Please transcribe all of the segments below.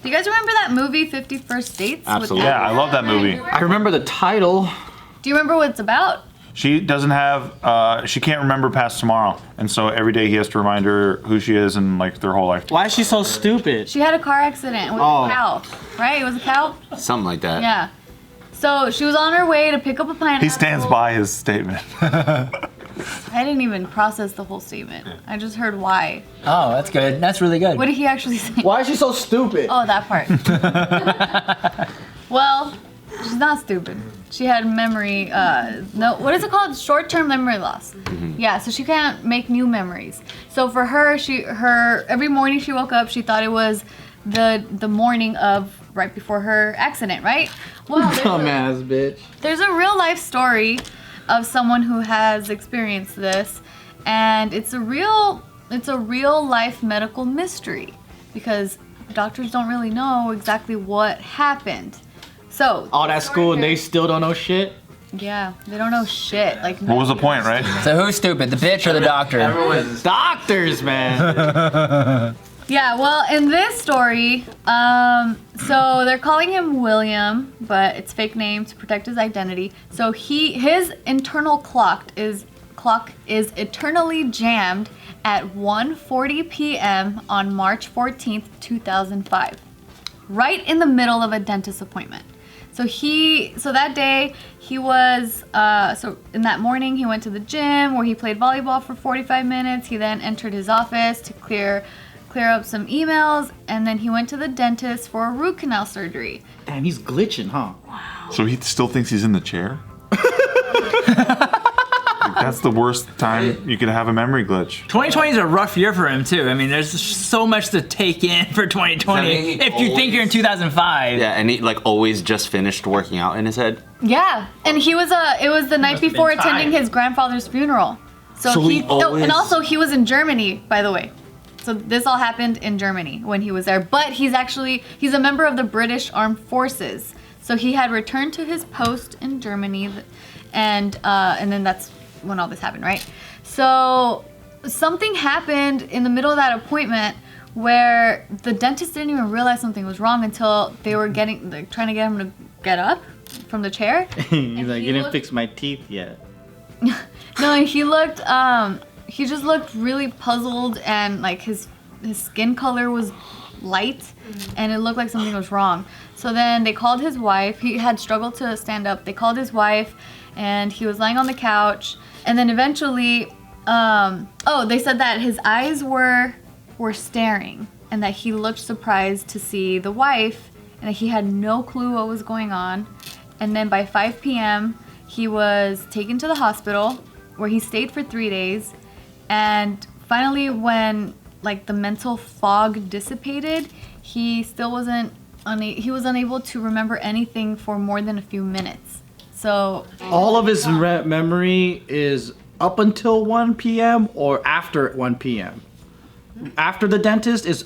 Do you guys remember that movie 50 First Dates? Absolutely. Yeah, I love that movie. I remember the title. Do you remember what it's about? She doesn't have, she can't remember past tomorrow. And so every day he has to remind her who she is and like their whole life. Why is she so stupid? She had a car accident with a cow, right? It was a cow? Something like that. Yeah. So she was on her way to pick up a pineapple. He stands by his statement. I didn't even process the whole statement. I just heard why. Oh, that's good. That's really good. What did he actually say? Why is she so stupid? Oh, that part. Well, she's not stupid. She had memory, no, what is it called? Short-term memory loss. Yeah, so she can't make new memories. So for her, every morning she woke up, she thought it was the morning of right before her accident, right? Well, Dumbass bitch. there's a real life story of someone who has experienced this, and it's a real life medical mystery because doctors don't really know exactly what happened. So All that school and they still don't know shit? yeah, they don't know shit. Like What was the point, right? So who's stupid, the bitch or the doctor? Doctors, man. Yeah, well, in this story, so they're calling him William, but it's fake name to protect his identity. So his internal clock is eternally jammed at 1:40 p.m. on March 14th, 2005, right in the middle of a dentist appointment. So that day he was, so in that morning he went to the gym where he played volleyball for 45 minutes. He then entered his office to clear up some emails, and then he went to the dentist for a root canal surgery. Damn, he's glitching, huh? So he still thinks he's in the chair? Like, that's the worst time you could have a memory glitch. 2020 is a rough year for him too. I mean, there's so much to take in for 2020. If you think you're in 2005. Yeah, and he like always just finished working out in his head. Yeah, and it was the night before attending his grandfather's funeral. And also he was in Germany, by the way. So this all happened in Germany when he was there. But he's a member of the British Armed Forces. So he had returned to his post in Germany, and then that's when all this happened, right? So something happened in the middle of that appointment where the dentist didn't even realize something was wrong until they were trying to get him to get up from the chair. He's like, you didn't fix my teeth yet. No, he just looked really puzzled, and like his skin color was light, and it looked like something was wrong. So then they called his wife. He had struggled to stand up. They called his wife, and he was lying on the couch. And then eventually, they said that his eyes were staring, and that he looked surprised to see the wife, and that he had no clue what was going on. And then by 5 p.m., he was taken to the hospital, where he stayed for 3 days. And finally, when like the mental fog dissipated, he still wasn't he was unable to remember anything for more than a few minutes. So all of his memory is up until 1 p.m. or after 1 p.m. After the dentist is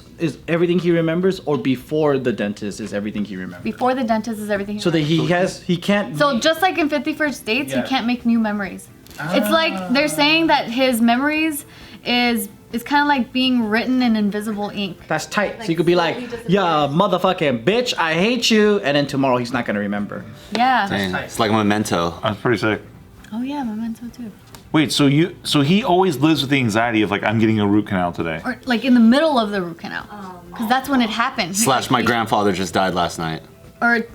everything he remembers, or before the dentist is everything he remembers? Before the dentist is everything. So that he can't. So just like in 50 First Dates, he can't make new memories. It's like they're saying that his memories is kind of like being written in invisible ink. That's tight. So you could be like, yeah, motherfucking bitch, I hate you, and then tomorrow he's not gonna remember. Yeah. Dang, it's like a memento. That's pretty sick. Oh yeah, memento too. Wait, so he always lives with the anxiety of like, I'm getting a root canal today. Or like in the middle of the root canal, because that's when it happened. / my grandfather just died last night. Or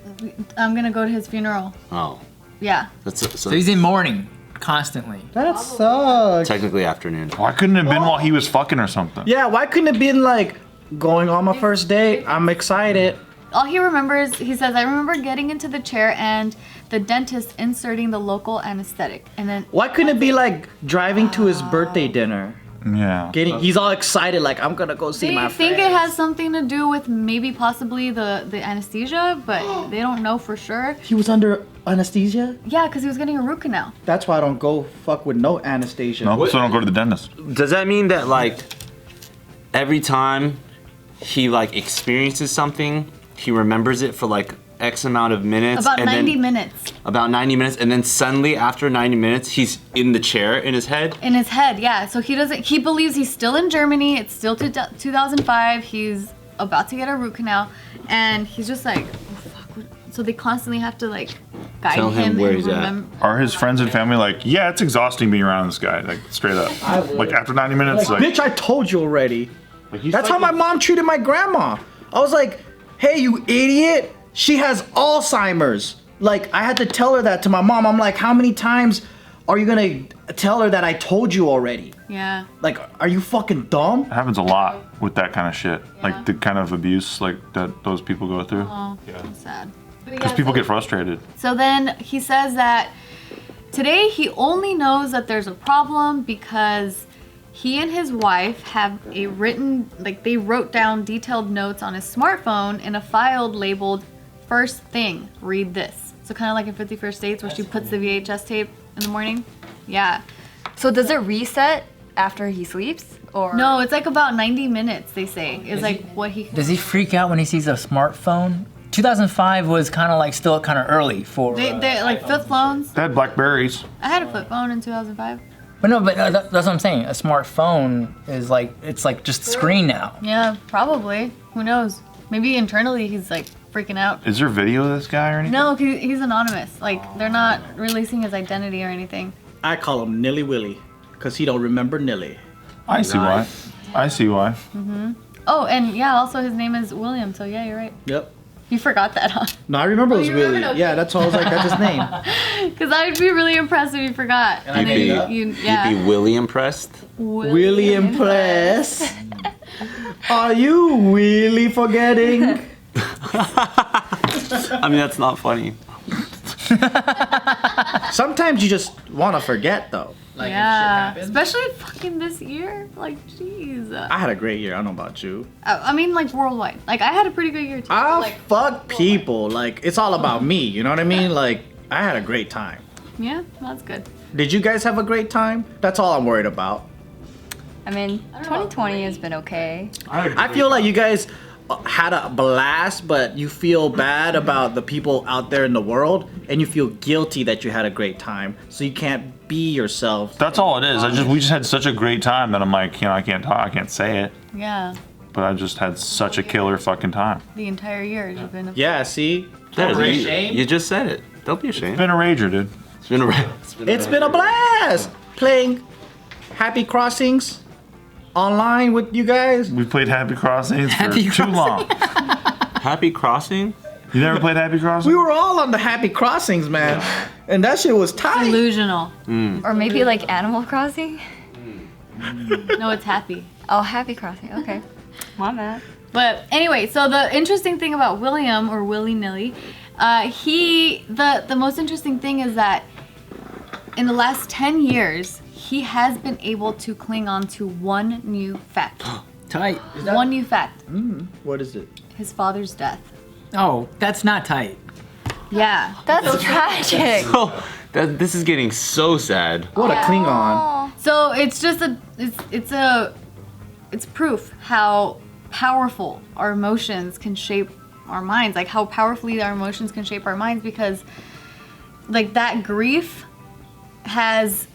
I'm gonna go to his funeral. Oh. Yeah. So he's in mourning constantly. That sucks. Technically afternoon. Why couldn't it have been while he was fucking or something? Yeah, why couldn't it been like going on my first date? I'm excited. All he remembers, he says, I remember getting into the chair and the dentist inserting the local anesthetic, and then. Why couldn't it be like driving to his birthday dinner? Yeah. He's all excited, like I'm gonna go see my friends. They think it has something to do with maybe possibly the anesthesia, but they don't know for sure. He was under anesthesia? Yeah, because he was getting a root canal. That's why I don't go fuck with no anesthesia. No, so don't go to the dentist. Does that mean that like every time he like experiences something, he remembers it for like X amount of minutes? About 90 minutes. About 90 minutes, and then suddenly after 90 minutes, he's in the chair in his head? In his head, yeah. So he believes he's still in Germany. It's still 2005. He's about to get a root canal, and he's just like, oh, fuck. So they constantly have to like guide Tell him where and he's at. Are his friends and family like, yeah, it's exhausting being around this guy, like straight up. Like after 90 minutes, like, Bitch, I told you already. like, he's That's like how my mom treated my grandma. I was like, hey, you idiot. She has Alzheimer's. Like, I had to tell her that to my mom. I'm like, how many times are you gonna tell her that I told you already? Yeah. Like, are you fucking dumb? It happens a lot with that kind of shit, Yeah. like the kind of abuse like that those people go through, Oh, that's sad. because people get frustrated. So then he says that today he only knows that there's a problem because he and his wife have a written, like they wrote down detailed notes on his smartphone in a file labeled "First Thing, Read This." So kind of like in 50 First Dates where she puts the VHS tape in the morning. Yeah. So does it reset after he sleeps? Or No, it's like about 90 minutes, they say, is like what he... Does he freak out when he sees a smartphone? 2005 was kind of like still kind of early for. They like flip phones. They had Blackberries. I had a flip phone in 2005. But no, but that's what I'm saying. A smartphone is like, it's like just a screen now. Yeah, probably. Who knows? Maybe internally he's like freaking out. Is there video of this guy or anything? No, he's anonymous. Like they're not releasing his identity or anything. I call him Nilly Willy, because he don't remember Nilly. I see why. I see why. Oh, and yeah, also his name is William. So yeah, you're right. Yep. You forgot that, huh? No, I remember it was you Willy. remembered? Okay. Yeah, that's why I was like, that's his name. Because I'd be really impressed if you forgot. And I then made it up. yeah. You'd be Willie impressed. Willy impressed. Are you really forgetting? I mean, that's not funny. Sometimes you just want to forget, though. Like, Yeah, especially fucking this year. Like, jeez. I had a great year. I don't know about you. I mean, like worldwide. Like, I had a pretty good year too. I Like, fuck people. Like, it's all about me. You know what I mean? Like, I had a great time. yeah, that's good. Did you guys have a great time? That's all I'm worried about. I mean, 2020 has been okay. I feel like you guys had a blast, but you feel bad about the people out there in the world, and you feel guilty that you had a great time, so you can't be yourself. That's all it is. We just had such a great time that I'm like, I can't talk, I can't say it, Yeah, but I just had such a killer fucking time. the entire year you've been. Yeah, see? You just said it. Don't be ashamed. Been a rager, dude. It's been a It's been a blast playing Happy Crossings online with you guys. We played Happy Crossings for Happy too Crossing. long. Happy Crossing. You never played Happy Crossings? We were all on the Happy Crossings, man. And that shit was tight. Delusional. Or maybe like Animal Crossing? No, it's happy. Oh, Happy Crossing. Okay. My bad. But anyway, so the interesting thing about William, or Willy Nilly, the most interesting thing is that in the last 10 years, he has been able to cling on to one new fact. Tight. One new fact. What is it? His father's death. Oh, that's not tight. Yeah. That's tragic. Oh, this is getting so sad. What a Klingon. So it's just it's proof how powerful our emotions can shape our minds. Like how powerfully our emotions can shape our minds, because like that grief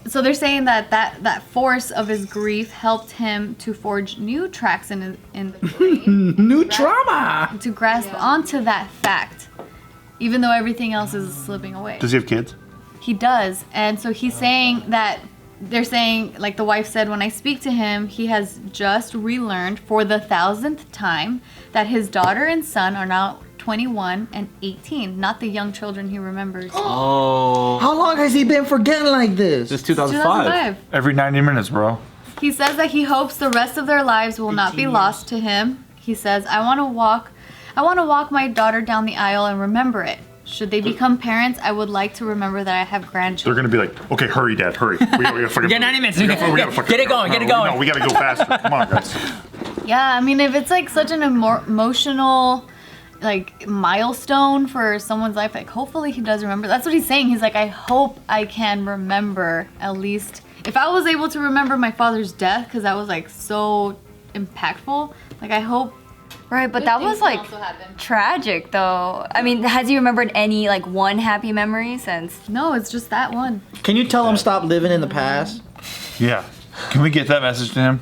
so they're saying that force of his grief helped him to forge new tracks in the brain New trauma. to grasp onto that fact, even though everything else is slipping away. Does he have kids? He does. And so he's saying that they're saying, like the wife said, when I speak to him, he has just relearned for the 1,000th time that his daughter and son are now 21 and 18, not the young children he remembers. Oh. How long has he been forgetting like this? Since 2005. Every 90 minutes, bro. He says that he hopes the rest of their lives will not be lost to him. He says, I want to walk my daughter down the aisle and remember it. Should they become parents, I would like to remember that I have They're grandchildren. gonna be like, okay, hurry, Dad, hurry. We gotta fucking. Get 90 minutes. we gotta fucking- Get it going. Get it going. No, we gotta go faster. Come on, guys. Yeah, I mean, if it's like such an emotional like milestone for someone's life, like hopefully he does remember. That's what he's saying. He's like, I hope I can remember at least. If I was able to remember my father's death, because that was like so impactful, like I hope. Right, but that was like tragic though. I mean, has he remembered any like one happy memory since? No, it's just that one. Can you tell him stop living in the past? Yeah. Can we get that message to him?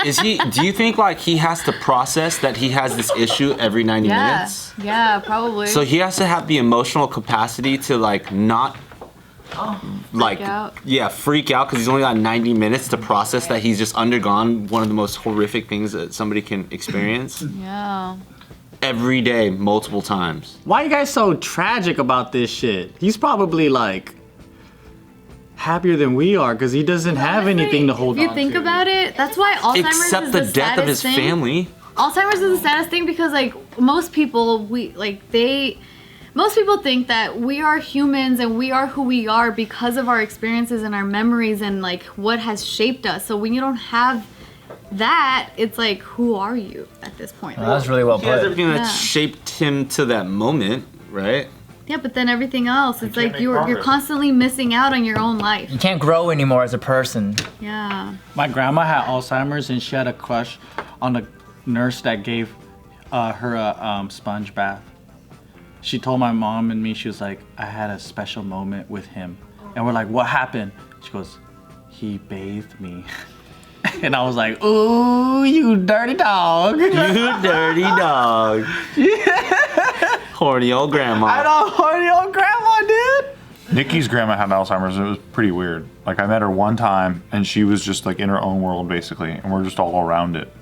Do you think like he has to process that he has this issue every 90 minutes? Yeah, probably. So he has to have the emotional capacity to like not like freak out because he's only got 90 minutes to process that he's just undergone one of the most horrific things that somebody can experience. Yeah. Every day, multiple times. Why are you guys so tragic about this shit? He's probably like happier than we are because he doesn't have anything to hold on to. If you think about it, that's why Alzheimer's Except is the the death of his saddest thing. family. Alzheimer's is the saddest thing because like most people most people think that we are humans and we are who we are because of our experiences and our memories and like what has shaped us. So when you don't have that, it's like, who are you at this point? Well, that was really well He has put. everything that Yeah. shaped him to that moment, right? Yeah, but then everything else, it's like make you're progress. constantly missing out on your own life. You can't grow anymore as a person. Yeah. My grandma had Alzheimer's and she had a crush on the nurse that gave her a sponge bath. She told my mom and me, she was like, I had a special moment with him. And we're like, what happened? She goes, he bathed me. And I was like, ooh, you dirty dog. You dirty dog. Horny old grandma. I know, horny old grandma, dude. Nikki's grandma had Alzheimer's and it was pretty weird. Like I met her one time and she was just like in her own world basically and we're just all around it.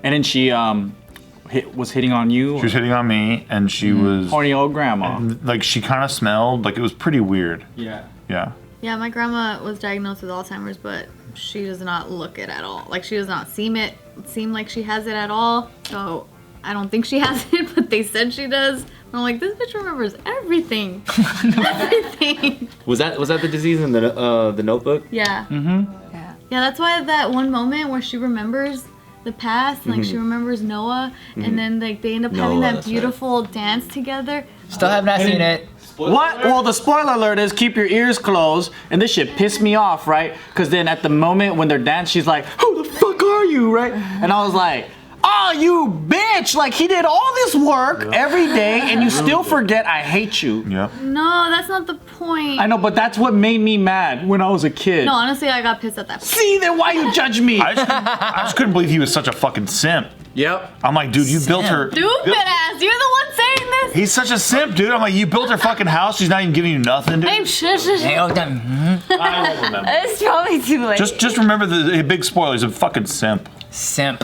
And then she was hitting on you. She was hitting on me and she was Horny old grandma. like she kind of smelled like it was pretty weird. Yeah. Yeah. Yeah, my grandma was diagnosed with Alzheimer's, but she does not look it at all. Like she does not seem like she has it at all. So I don't think she has it, but they said she does. And I'm like, this bitch remembers everything. Everything. Was that the disease in the Notebook? Yeah. Yeah. Yeah, that's why that one moment where she remembers the past, and, like she remembers Noah, and then like they end up having Noah, that that's right. beautiful dance together. Still have not seen it. What? Well, the spoiler alert is keep your ears closed, and this shit pissed me off, right? Because then at the moment when they're dancing, she's like, who the fuck are you, right? And I was like, oh, you bitch! Like, he did all this work every day, and you still forget I hate you. Yep. No, that's not the point. I know, but that's what made me mad when I was a kid. No, honestly, I got pissed at that point. See, then why you judge me? I just couldn't believe he was such a fucking simp. Yep. I'm like, dude, you built her. Stupid ass, you're the one saying this. He's such a simp, dude. I'm like, you built her fucking house. She's not even giving you nothing, dude. Hey, shush. Hey, oh, damn. It's probably too late. Just remember the big spoiler. He's a fucking simp. Simp.